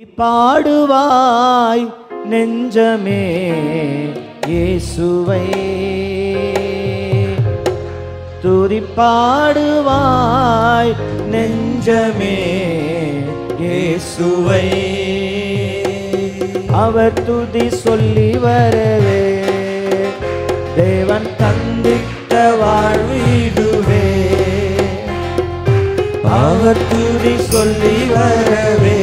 பாடுவாய் நெஞ்சமே இயேசுவை, துதிப்பாடுவாய் நெஞ்சமே இயேசுவை. அவர் துதி சொல்லி வரவே தேவன் தந்திட்ட வாழ்விடுவே. அவர் துதி சொல்லி வரவே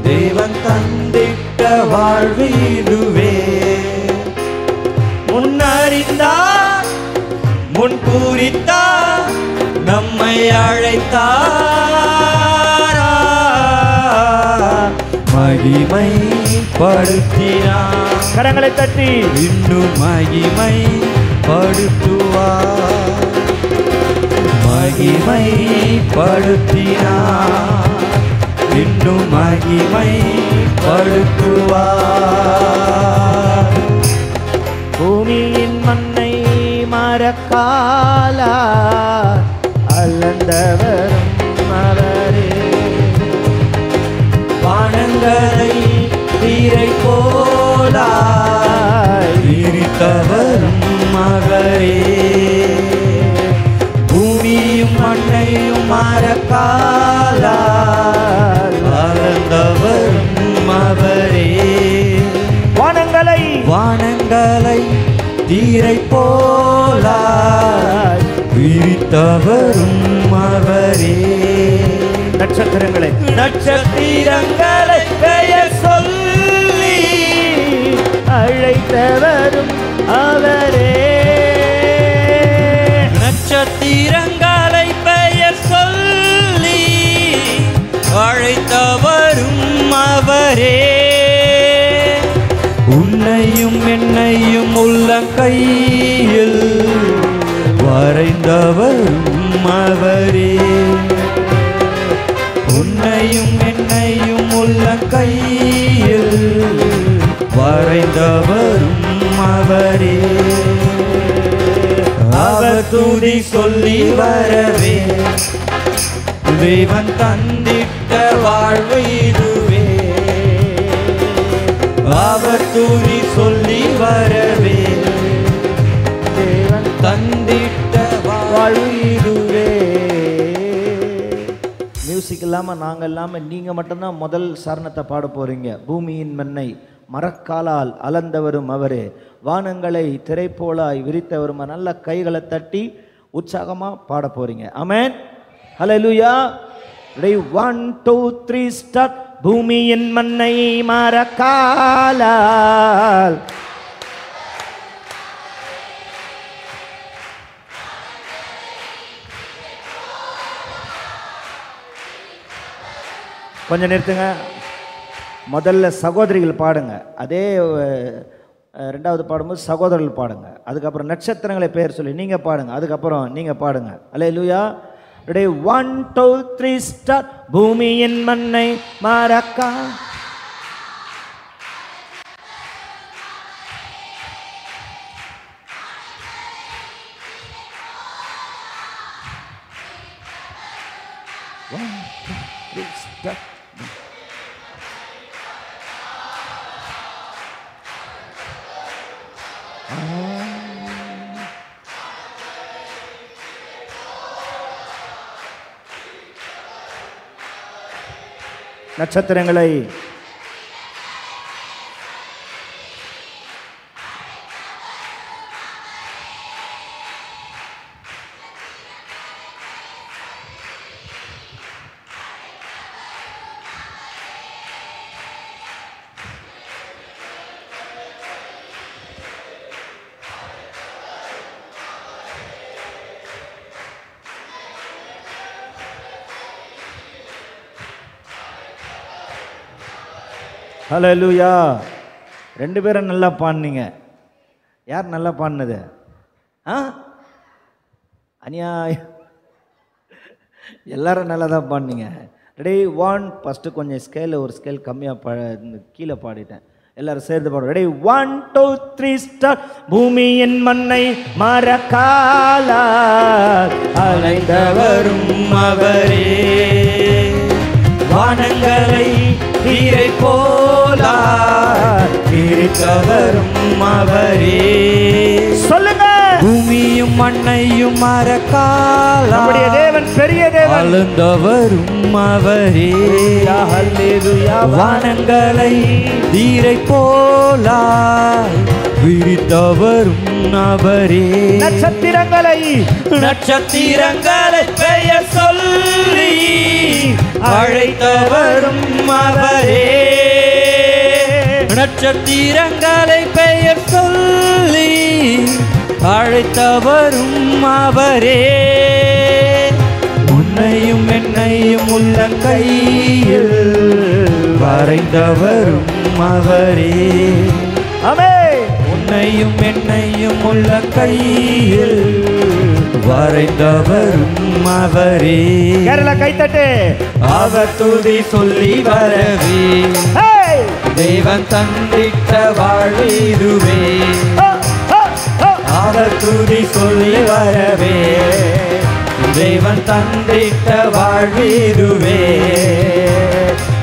தேவன் தந்திட்ட வாழ்விடுவே. முன்னறிந்தார் முன் பூரித்தார் நம்மை அழைத்தார், மகிமை படுத்தினார். கரங்களை தட்டி இன்னும் மகிமை படுத்துவார், மகிமை படுத்தினார், இன்னும் மகிமை படுத்துவார். பூமியின் மண்ணை மரக்கால அளந்தவரும் அவரே, வானங்களை நீரை போல விரித்தவரும் அவரே. பூமியும் மண்ணையும் மரக்கால அளந்தவரும் அவரே, வானங்களை தீரை போல விரித்தவரும் அவரே. நட்சத்திரங்களை பெயர் சொல்லி அழைத்தவரும் அவரே, நட்சத்திரங்களை பெயர் சொல்லி அழைத்தவரும் அவரே. உன்னையும் என்னையும் உள்ளங்கையில் வரைந்தவரும் அவரே, உன்னையும் என்னையும் உள்ளங்கையில் வரைந்தவரும் அவரே. அவர் துதி சொல்லி வரவே தேவன் தந்திட்ட வாழ்வு இதுவே. அவர் துதி சொல்லி வரவே தேவன் தந்திட்ட வாழ்வு இதுவே. மியூசிக் இல்லாமல் நாங்கள் இல்லாமல் நீங்கள் மட்டும்தான் முதல் சரணத்தை பாட போகிறீங்க. பூமியின் மண்ணை மரக்காலால் அளந்தவரும் அவரே, வானங்களை திரைப்போலாய் விரித்தவரும். நல்ல கைகளை தட்டி உற்சாகமாக பாட போகிறீங்க. ஆமென், ஹல்லேலூயா. 1 2 3 ஸ்டார்ட். பூமியின் மண்ணை மரக்காலால் கொஞ்சம் நிறுத்துங்க. முதல்ல சகோதரிகள் பாடுங்க, அதே ரெண்டாவது பாடும்போது சகோதரர்கள் பாடுங்க, அதுக்கப்புறம் நட்சத்திரங்களை பெயர் சொல்லி நீங்கள் பாடுங்க, அதுக்கப்புறம் நீங்கள் பாடுங்க. அல்லேலூயா. 1 2 3 ஸ்டார்ட். பூமியின் மண்ணை மரக்கா நட்சத்திரங்களை ஹல்லேலூயா. ரெண்டு பேரும் நல்லா பாடினீங்க. யார் நல்லா பாடினது? அநியாயம், எல்லாரும் நல்லா தான் பாடினீங்க. 1 ஃபஸ்ட்டு கொஞ்சம் ஸ்கேல் ஒரு ஸ்கேல் கம்மியாக கீழே பாடிட்டேன். எல்லாரும் சேர்ந்து பாடுவோம். 1 2 3 ஸ்டார்ட். பூமியின் மண்ணை மரக்காலால் அலைந்தவரும் அவரே, வானங்களை நீரை போல விரித்தவரும் அவரே. சொல்லுங்க. பூமியும் மண்ணையும் மரக்கால் நம்முடைய தேவன் பெரிய தேவன். அளந்தவரும் அவரே. வானங்களை நீரை போல விரித்தவரும் அவரே. நட்சத்திரங்களை பெயர் சொல்லி அழைத்தவரும் அவரே. நட்சத்திரங்களை பெயர் சொல்லி அழைத்தவரும் அவரே. உன்னையும் என்னையும் உள்ள கையில் வரைந்தவரும் அவரே. உன்னையும் என்னையும் உள்ள கையில் வரைந்தவரும் அவரே. கேரளா கைத்தட்டு. அவர் துதி சொல்லி வரவே தேவன் தந்திட்ட வாழ்விதுவே. அவர் துதி சொல்லி வரவே தேவன் தந்திட்ட வாழ்விதுவே.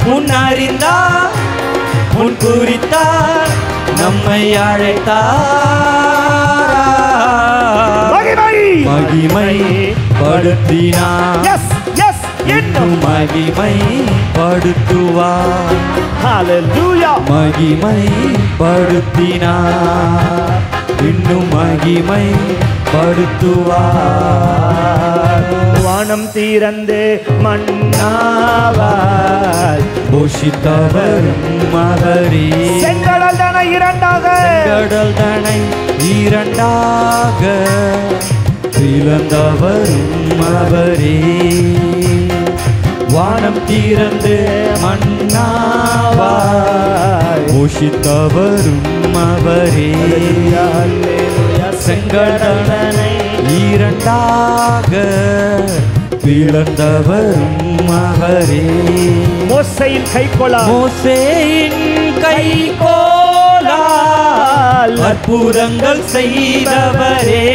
முன் அறிந்தார் முன் குறித்தார் நம்மை அழைத்தார். மகிமை படுத்தினார் இன்னும் மகிமை படுத்துவார். மகிமை படுத்தினார் இன்னும் மகிமை படுத்துவார். வானம் தீரந்து மண்ணாவால் போஷித்தவரும் அவரே. செங்கடல் தனை இரண்டாக பிளந்தவரும் அவரே. வானம் தீரந்து மண்ணாவால் போஷித்தவரும் அவரே. செங்கடலை இரண்டாக பிளந்தவரும் அவரே. மோசேயின் கைகோலால் அற்புதங்கள் செய்தவரே.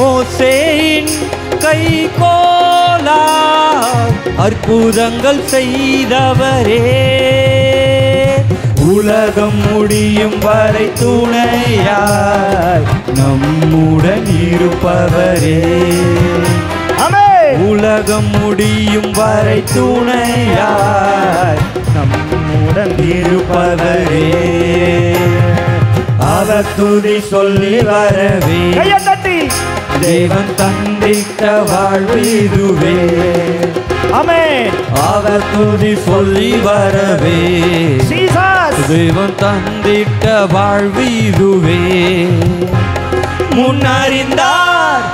மோசேயின் கைகோலால் அற்புதங்கள் செய்தவரே. உலகம் முடியும் வரை துணையாய் நம்முடன் இருப்பவரே. உலகம் முடியும் வரை துணையாய் நம்முடன் இருப்பவரே. அவர் துதி சொல்லி வரவே தேவன் தந்திட்ட வாழ்விதுவே. அவர் துதி சொல்லி வரவே தேவன் தந்திட்ட வாழ்விதுவே. முன் அறிந்தார்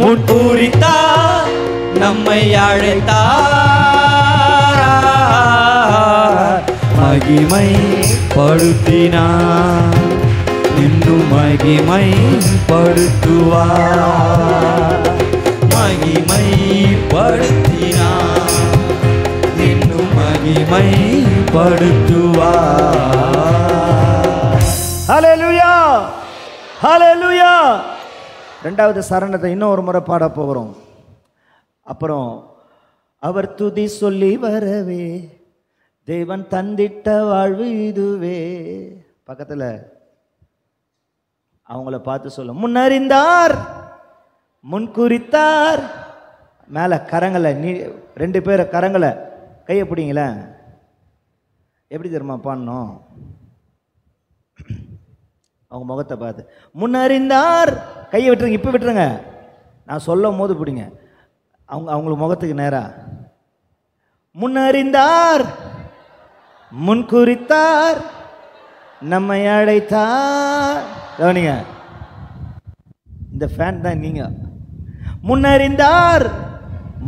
முன் குறித்தார் நம்மை அழைத்தார். மகிமை படுத்தினார் இன்னும் மகிமை படுத்துவார். மகிமை படுத்தினார் இன்னும் மகிமை படுத்துவார். ஹல்லேலூயா ஹல்லேலூயா. இரண்டாவது சரணத்தை இன்னும் ஒரு முறை பாட போகிறோம். அப்புறம் அவர் துதி சொல்லி வரவே தேவன் தந்திட்ட வாழ்வு இதுவே. பக்கத்தில் அவங்கள பார்த்து சொல்ல முன்னறிந்தார் முன் குறித்தார். மேலே கரங்களை ரெண்டு பேரை கரங்களை கையை பிடிங்களேன். எப்படி தெரியுமா பாடணும்? அவங்க முகத்தை பார்த்து முன்னறிந்தார். கையை விட்டுருங்க, இப்போ விட்டுருங்க. நான் சொல்லும் போது பிடிங்க. அவங்களுக்கு முகத்துக்கு நேராக முன்னறிந்தார் முன் குறித்தார் நம்மை அழைத்தார். கவனிங்க, இந்த ஃபேன் தான் நீங்க. முன்னறிந்தார்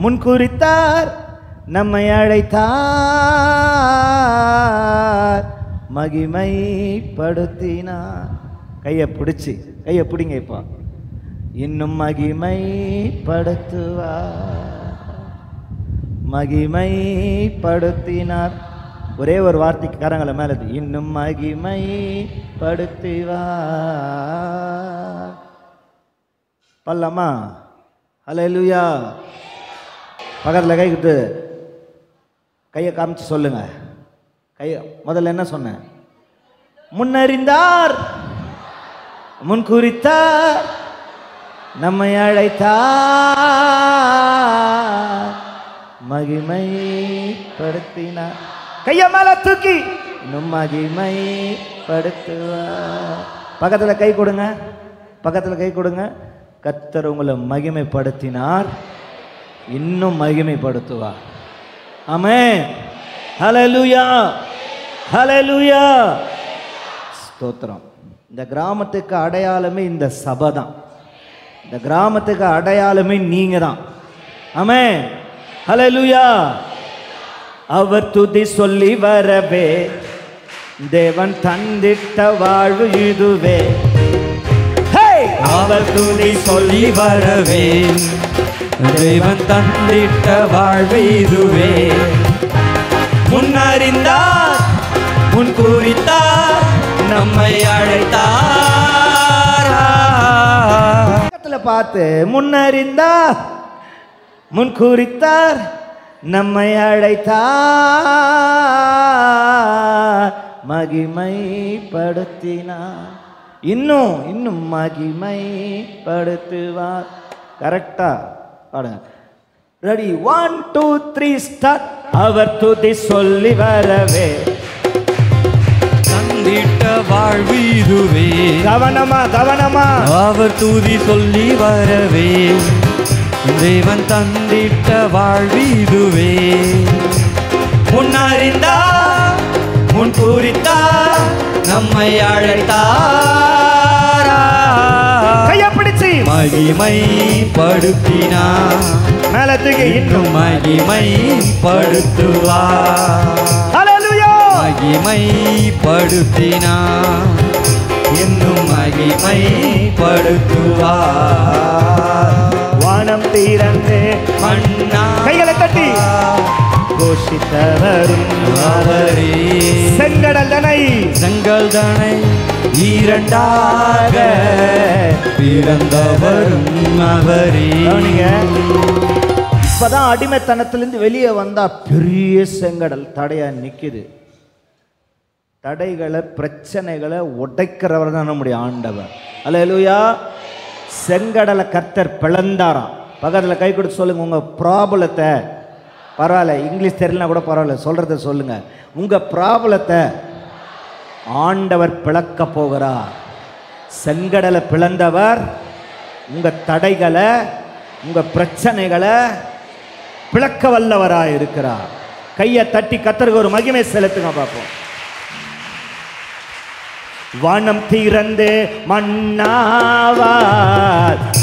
முன் குறித்தார் நம்மை அழைத்தார் மகிமைப்படுத்தினார். கையை பிடிச்சி கையை பிடிங்க. இப்போ இன்னும் மகிமைப்படுத்துவார் மகிமைப்படுத்தினார். ஒரே ஒரு வார்த்தைக்கு கரங்களை மேலே இன்னும் மகிமைப்படுத்துவார். பல்லம்மா ஹல்லேலூயா. பக்கத்தில் கை கொடுத்து கையை காமிச்சு சொல்லுங்க. கையை முதல்ல என்ன சொன்னேன்? முன்னறிந்தார், முன்குறித்தார், நம்மை அழைத்தார், மகிமைப்படுத்தினார். கையை மேல தூக்கி இன்னும் மகிமைப்படுத்துவார். பக்கத்துல கை கொடுங்க, பக்கத்துல கை கொடுங்க. கர்த்தர் உங்களை மகிமைப்படுத்தினார், இன்னும் மகிமைப்படுத்துவார். ஆமென். ஹல்லேலூயா, ஹல்லேலூயா. ஸ்தோத்திரம். இந்த கிராமத்துக்கு அடையாளமே இந்த சபை தான். இந்த கிராமத்துக்கு அடையாளமே நீங்க தான். ஆமென். ஹல்லேலூயா. அவர் துதி சொல்லி வரவே தேவன் தந்திட்ட வாழ்வு இதுவே. அவர் துதி சொல்லி வரவே தேவன் தந்திட்ட வாழ்வு இதுவே. முன்னறிந்தார், முன் குறித்தார், நம்மை அழைத்தார். பார்த்து முன்னறிந்தார், முன் குறித்தார், நம்மை அழைத்தார், மகிமைப்படுத்தினார், இன்னும் இன்னும் மகிமைப்படுத்துவார். கரெக்டா பாடுங்க. Ready, 1 2 3 start. அவர் துதி சொல்லி வரவே தந்திட்ட வாழ்வு இதுவே. கவனமா கவனமா. அவர் துதி சொல்லி வரவே தேவன் தந்திட்ட வாழ்வு இதுவே. முன்னறிந்தார், முன் குறித்தார், நம்மை அழைத்தார், கையை பிடிச்சு மகிமைப்படுத்தினார், மேலத்துக்கு இன்னும் மகிமைப்படுத்துவார். ஹல்லேலூயா. மகிமைப்படுத்தினார், இன்னும் மகிமைப்படுத்துவார். வானம் தீரந்து மன்னா கைகளை தட்டி கோஷித்தவரும் அவரே. செங்கடலனை செங்கல்தனை இரண்டாக பிறந்தவரும் அவரே. இப்பதான் அடிமைத்தனத்திலிருந்து வெளியே வந்தா பெரிய செங்கடல் தடையா நிக்குது. தடைகளை பிரச்சனைகளை உடைக்கிறவர் தான் நம்முடைய ஆண்டவர். அல்லேலூயா. செங்கடலை கர்த்தர் பிளந்தாராம். பக்கத்துல கை கொடுத்து சொல்லுங்க, உங்க ப்ராப்ளத்தை, பரவாயில்ல இங்கிலீஷ் தெரியலனா கூட பரவாயில்ல, சொல்றத சொல்லுங்க, உங்க ப்ராப்ளத்தை ஆண்டவர் பிளக்க போகிறார். செங்கடலை பிளந்தவர் உங்க தடைகளை, உங்க பிரச்சனைகளை பிளக்க வல்லவராய் இருக்கிறார். கையை தட்டி கர்த்தருக்கு ஒரு மகிமை செலுத்துங்க பார்ப்போம். வானம் தீரந்து மன்னாவார்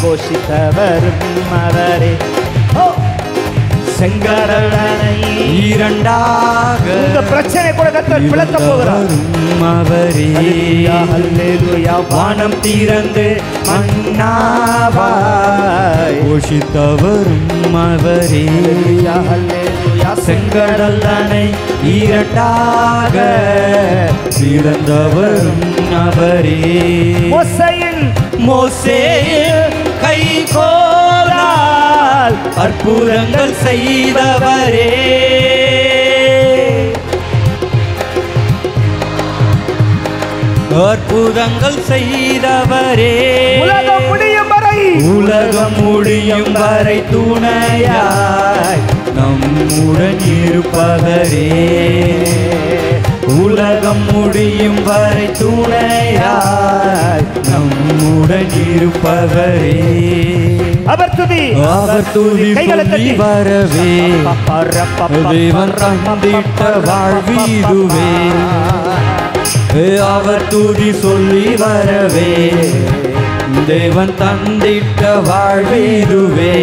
கோஷித்தவரும் அவரே. செங்கடலனை இரண்டாக உங்க பிரச்சனை கூட கர்த்தர் பிளக்க போகிறார். அவரே. ஹல்லேலூயா. வானம் திறந்து மன்னாவாய் போஷித்தவரும் அவரே. ஹல்லேலூயா. செங்கடல் தனை இரண்டாக பிறந்தவரும் அவரே. மோசேயின் கை கோலால் அற்புதங்கள் செய்தவரே. அற்புதங்கள் செய்தவரே. உலகம் முடியும் வரை, உலகம் முடியும் வரை துணையாய் நம்முடன் இருப்பவரே. உலகம் முடியும் வரை துணையாய் நம்முடன் இருப்பவரே. அவர் துதி சொல்லி வரவே தேவன் தந்திட்ட வாழ்வீதுவே. அவர் துதி சொல்லி வரவே தேவன் தந்திட்ட வாழ்வீதுவே.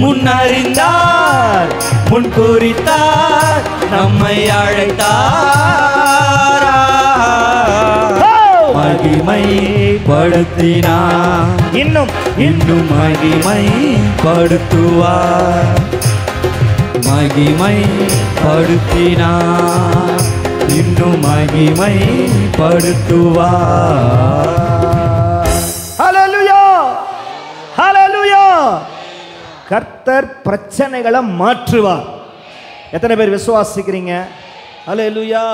முன்னறிந்தார், முன் குறித்தார், நம்மை அழைத்தார், மகிமைப்படுத்தினார், இன்னும் இன்னும் மகிமைப்படுத்துவார். மகிமைப்படுத்தினார், இன்னும் மகிமைப்படுத்துவார். ஹல்லேலூயா. ஹல்லேலூயா. கர்த்தர் பிரச்சனைகளை மாற்றுவார். எத்தனை பேர் விசுவாசிக்கிறீங்க? அல்லேலூயா.